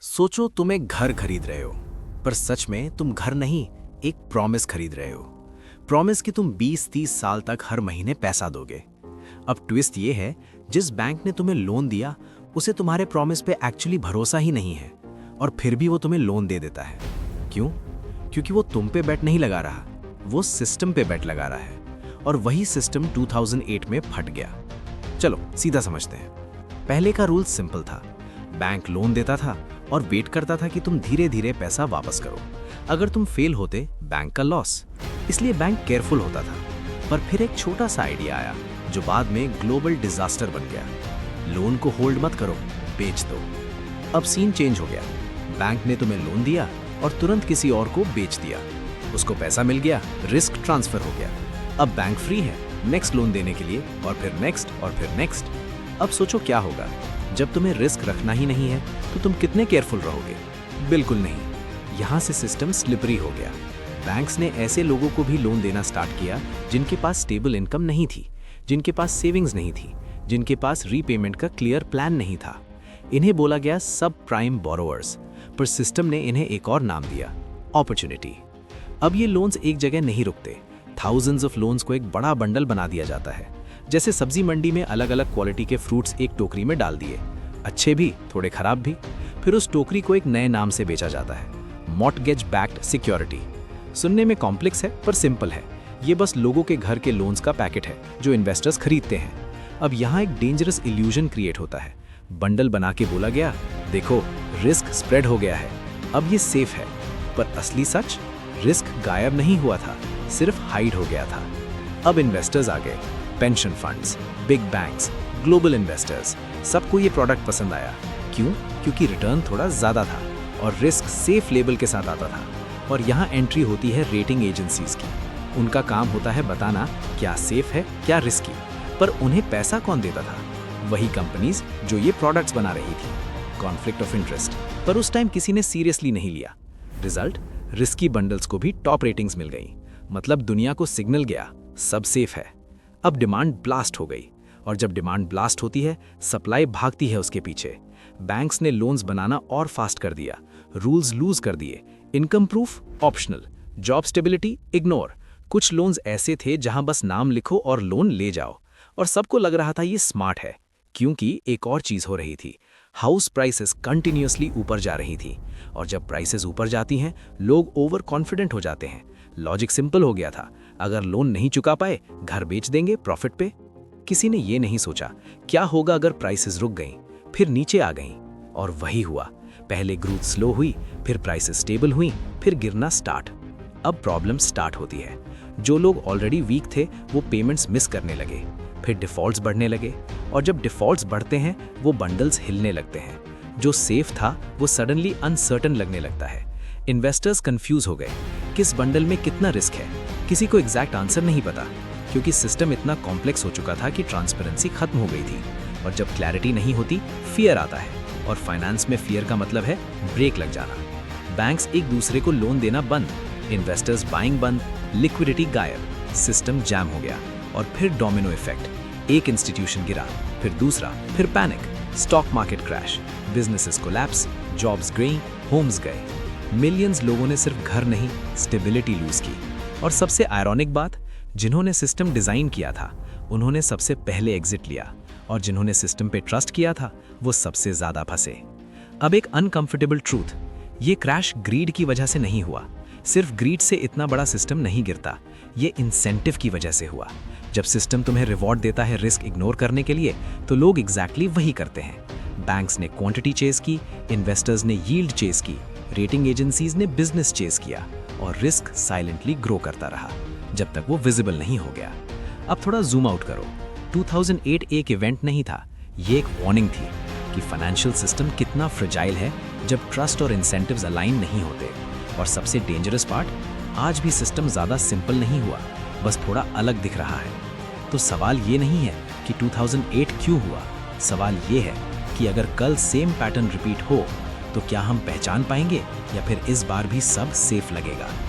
सोचो तुम एक घर खरीद रहे हो, पर सच में तुम घर नहीं, एक प्रॉमिस खरीद रहे हो। प्रॉमिस कि तुम 20-30 साल तक हर महीने पैसा दोगे। अब ट्विस्ट ये है, जिस बैंक ने तुम्हें लोन दिया उसे तुम्हारे प्रॉमिस पे एक्चुअली भरोसा ही नहीं है, और फिर भी वो तुम्हें लोन दे देता है। क्यों? क्योंकि वो तुम पे बेट नहीं लगा रहा, वो सिस्टम पे बेट लगा रहा है, और वही सिस्टम 2008 में फट गया। चलो सीधा समझते हैं। पहले का रूल सिंपल था, बैंक लोन देता था और वेट करता था कि तुम धीरे धीरे पैसा वापस करो। अगर तुम फेल होते, बैंक का लॉस, इसलिए बैंक केयरफुल होता था। पर फिर एक छोटा सा आइडिया आया जो बाद में ग्लोबल डिजास्टर बन गया। लोन को होल्ड मत करो, बेच दो। अब सीन चेंज हो गया। बैंक ने तुम्हें लोन दिया और तुरंत किसी और को बेच दिया। उसको पैसा मिल गया, रिस्क ट्रांसफर हो गया। अब बैंक फ्री है नेक्स्ट लोन देने के लिए, और फिर नेक्स्ट और फिर नेक्स्ट। अब सोचो क्या होगा जब तुम्हें रिस्क रखना ही नहीं है, तो तुम कितने केयरफुल रहोगे? बिल्कुल नहीं। यहाँ से सिस्टम स्लिपरी हो गया। बैंक्स ने ऐसे लोगों को भी लोन देना स्टार्ट किया जिनके पास स्टेबल इनकम नहीं थी, जिनके पास सेविंग्स नहीं थी, जिनके पास रीपेमेंट का क्लियर प्लान नहीं था। इन्हें बोला गया सब प्राइम बोरोवर्स, पर सिस्टम ने इन्हें एक और नाम दिया, अपॉर्चुनिटी। अब ये लोन्स एक जगह नहीं रुकते, थाउजेंड्स ऑफ लोन्स को एक बड़ा बंडल बना दिया जाता है। जैसे सब्जी मंडी में अलग अलग क्वालिटी के फ्रूट्स एक टोकरी में डाल दिए, अच्छे भी थोड़े खराब भी। फिर उस टोकरी को एक नए नाम से बेचा जाता है, मॉर्टगेज बैक्ड सिक्योरिटी। सुनने में कॉम्प्लेक्स है पर सिंपल है। ये बस लोगों के घर के लोन्स का पैकेट है जो इन्वेस्टर्स खरीदते हैं। अब यहाँ एक डेंजरस इल्यूजन क्रिएट होता है। बंडल बना के बोला गया, देखो रिस्क स्प्रेड हो गया है, अब ये सेफ है। पर असली सच, रिस्क गायब नहीं हुआ था, सिर्फ हाइड हो गया था। अब इन्वेस्टर्स आ गए, pension funds, big banks, global investors, सबको ये प्रोडक्ट पसंद आया। क्यों? क्योंकि रिटर्न थोड़ा ज़्यादा था और रिस्क सेफ लेबल के साथ आता था। और यहाँ एंट्री होती है रेटिंग एजेंसीज की। उनका काम होता है बताना क्या सेफ है, क्या रिस्की। पर उन्हें पैसा कौन देता था? वही कंपनीज जो ये प्रोडक्ट्स बना रही थी। कॉन्फ्लिक्ट ऑफ इंटरेस्ट, पर उस टाइम किसी ने सीरियसली नहीं लिया। रिजल्ट, रिस्की बंडल्स को भी टॉप रेटिंग्स मिल गई। मतलब दुनिया को सिग्नल गया, सब सेफ है। अब डिमांड ब्लास्ट हो गई, और जब डिमांड ब्लास्ट होती है, सप्लाई भागती है उसके पीछे। बैंक्स ने लोन्स बनाना और फास्ट कर दिया, रूल्स लूज कर दिए, income proof optional, job stability ignore. कुछ लोन्स ऐसे थे जहां बस नाम लिखो और लोन ले जाओ, और सबको लग रहा था ये स्मार्ट है। क्योंकि एक और चीज हो रही थी, हाउस प्राइसेस कंटिन्यूअसली ऊपर जा रही थी, और जब प्राइसेस ऊपर जाती हैं, लोग ओवर कॉन्फिडेंट हो जाते हैं। लॉजिक सिंपल हो गया था, अगर लोन नहीं चुका पाए, घर बेच देंगे प्रॉफिट पे। किसी ने ये नहीं सोचा क्या होगा अगर प्राइसेस रुक गईं, फिर नीचे आ गईं। और वही हुआ, पहले ग्रोथ स्लो हुई, फिर प्राइसेस स्टेबल हुई, फिर गिरना स्टार्ट। अब प्रॉब्लम स्टार्ट होती है। जो लोग ऑलरेडी वीक थे वो पेमेंट्स मिस करने लगे, फिर डिफॉल्ट्स बढ़ने लगे, और जब डिफॉल्ट्स बढ़ते हैं वो बंडल्स हिलने लगते हैं। जो सेफ था वो सडनली अनसर्टन लगने लगता है। इन्वेस्टर्स कंफ्यूज हो गए, किस बंडल में कितना रिस्क है। किसी को एग्जैक्ट आंसर नहीं पता, क्योंकि सिस्टम इतना कॉम्प्लेक्स हो चुका था कि ट्रांसपेरेंसी खत्म हो गई थी। और जब क्लैरिटी नहीं होती, फियर आता है, और फाइनेंस में फियर का मतलब है ब्रेक लग जाना। बैंक्स एक दूसरे को लोन देना बंद, इन्वेस्टर्स बाइंग बंद, लिक्विडिटी गायब, सिस्टम जैम हो गया। और फिर डोमिनो इफेक्ट, एक इंस्टीट्यूशन गिरा, फिर दूसरा, फिर panic, stock market crash, businesses collapse, jobs गई, होम्स गए। मिलियंस लोगों ने सिर्फ घर नहीं, स्टेबिलिटी लूज की। और सबसे आयरॉनिक बात, जिन्होंने सिस्टम डिजाइन किया था उन्होंने सबसे पहले एग्जिट लिया, और जिन्होंने सिस्टम पे ट्रस्ट किया था वो सबसे ज्यादा फंसे। अब एक अनकंफर्टेबल ट्रूथ, ये क्रैश ग्रीड की वजह से नहीं हुआ। सिर्फ ग्रीड से इतना बड़ा सिस्टम नहीं गिरता, ये इंसेंटिव की वजह से हुआ। जब सिस्टम तुम्हें रिवॉर्ड देता है रिस्क इग्नोर करने के लिए, तो लोग एग्जैक्टली वही करते हैं। बैंक्स ने क्वांटिटी चेस की, इन्वेस्टर्स ने यील्ड चेस की, रेटिंग एजेंसीज ने बिजनेस चेस किया, और रिस्क साइलेंटली ग्रो करता रहा जब तक वो विजिबल नहीं हो गया। अब थोड़ा जूम आउट करो। 2008 एक इवेंट नहीं था, ये एक वार्निंग थी कि फाइनेंशियल सिस्टम कितना फ्रेजाइल है जब ट्रस्ट और इंसेंटिव्स अलाइन नहीं होते। और सबसे डेंजरस पार्ट, आज भी सिस्टम ज़्यादा सिंपल नहीं हुआ, बस थोड़ा अलग दिख रहा है। तो सवाल ये नहीं है कि 2008 क्यों हुआ, सवाल ये है कि अगर कल सेम पैटर्न रिपीट हो तो क्या हम पहचान पाएंगे, या फिर इस बार भी सब सेफ लगेगा।